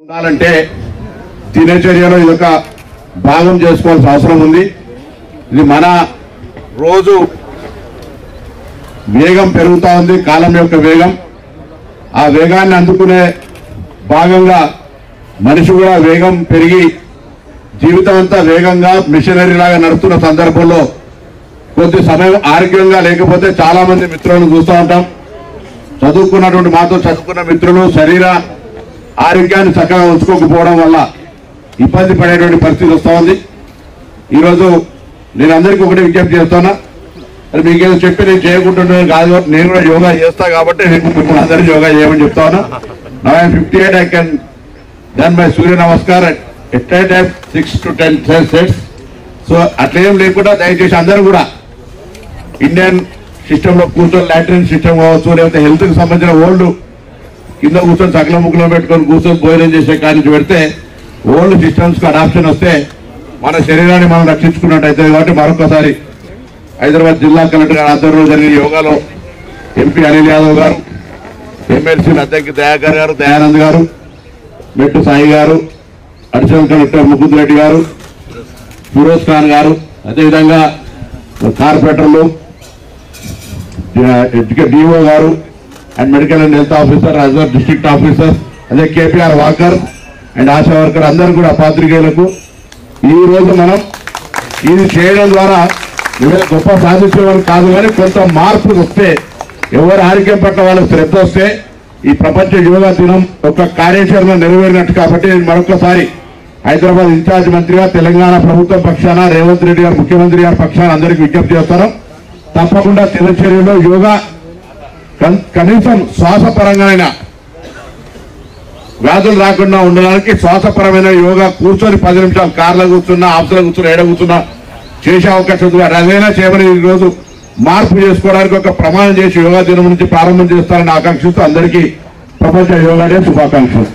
ఉండాలంటే దినచర్యలో ఇదొక భాగం చేసుకోవాల్సిన అవసరం ఉంది. ఇది మన రోజు వేగం పెరుగుతా ఉంది, కాలం యొక్క వేగం. ఆ వేగాన్ని అందుకునే భాగంగా మనిషి కూడా వేగం పెరిగి జీవితం అంతా వేగంగా మిషనరీ లాగా నడుస్తున్న సందర్భంలో కొద్ది సమయం ఆరోగ్యంగా లేకపోతే చాలా మంది మిత్రులను చూస్తూ ఉంటాం. చదువుకున్నటువంటి మాతో చదువుకున్న మిత్రులు శరీర ఆరోగ్యాన్ని చక్కగా ఉంచుకోకపోవడం వల్ల ఇబ్బంది పడేటువంటి పరిస్థితి వస్తూ ఉంది. ఈరోజు నేను అందరికీ ఒకటి విజ్ఞప్తి చేస్తున్నా, అది మీకేదో చెప్పి నేను చేయకుంటున్నాను కాదు, నేను కూడా యోగా చేస్తా కాబట్టి నేను మిమ్మల్ని అందరూ యోగా చేయమని చెప్తా ఉన్నా. Now I am 58, I can done my Surya namaskar at a time 6 to 10 sets. So అట్లేం లేకుండా దయచేసి అందరూ కూడా ఇండియన్ సిస్టంలో కూర్చొని లాట్రిన్ సిస్టమ్ కావచ్చు, లేకపోతే హెల్త్కి సంబంధించిన ఓల్డ్ కింద కూర్చొని సకల ముక్కలో పెట్టుకొని కూర్చొని భోజనం చేసే కాడి నుంచి పెడితే ఓల్డ్ సిస్టమ్స్కి అడాప్షన్ వస్తే మన శరీరాన్ని మనం రక్షించుకున్నట్టు అవుతుంది. కాబట్టి మరొకసారి హైదరాబాద్ జిల్లా కలెక్టర్ గారి ఆధ్వర్యంలో జరిగిన యోగాలో ఎంపీ అనిల్ యాదవ్ గారు, ఎమ్మెల్సీ అధ్యక్ష దయాకర్ గారు, దయానంద్ గారు, మెట్టు సాయి గారు, అడిషనల్ కలెక్టర్ ముకుంద్ రెడ్డి గారు, ఫిరోజ్ ఖాన్ గారు, అదేవిధంగా కార్పొరేటర్లు, డిఓ గారు and medical and health officer, other district officer, అదే KPR walker and ASHA worker అందరూ కూడా పాత్రికేయులకు ఈ రోజు మనం ఇది చేయడం ద్వారా గొప్ప సాధించేవాళ్ళు కాదు, కానీ కొంత మార్పు వస్తే, ఎవరి ఆరోగ్యం పట్ల వాళ్ళకి శ్రద్ధ వస్తే ఈ ప్రపంచ యోగా దినం ఒక కార్యాచరణ నెరవేరినట్టు. కాబట్టి నేను మరొకసారి హైదరాబాద్ ఇన్ఛార్జ్ మంత్రిగా తెలంగాణ ప్రభుత్వం పక్షాన రేవంత్ రెడ్డి గారు ముఖ్యమంత్రి గారి పక్షాన అందరికీ విజ్ఞప్తి చేస్తాను. తప్పకుండా దినచర్యలో యోగా కనీసం శ్వాసపరంగా వ్యాధులు రాకుండా ఉండడానికి శ్వాసపరమైన యోగా కూర్చొని 10 నిమిషాలు కార్లో కూర్చున్నా, ఆఫీసులో కూర్చున్నా, ఏడ కూర్చున్నా చేసే అవకాశం ఉంది. అదైనా చేయమని ఈరోజు మార్పు చేసుకోవడానికి ఒక ప్రమాణం చేసి యోగా దినం నుంచి ప్రారంభం చేస్తారని ఆకాంక్షిస్తూ అందరికీ ప్రపంచ యోగా డే శుభాకాంక్షలు.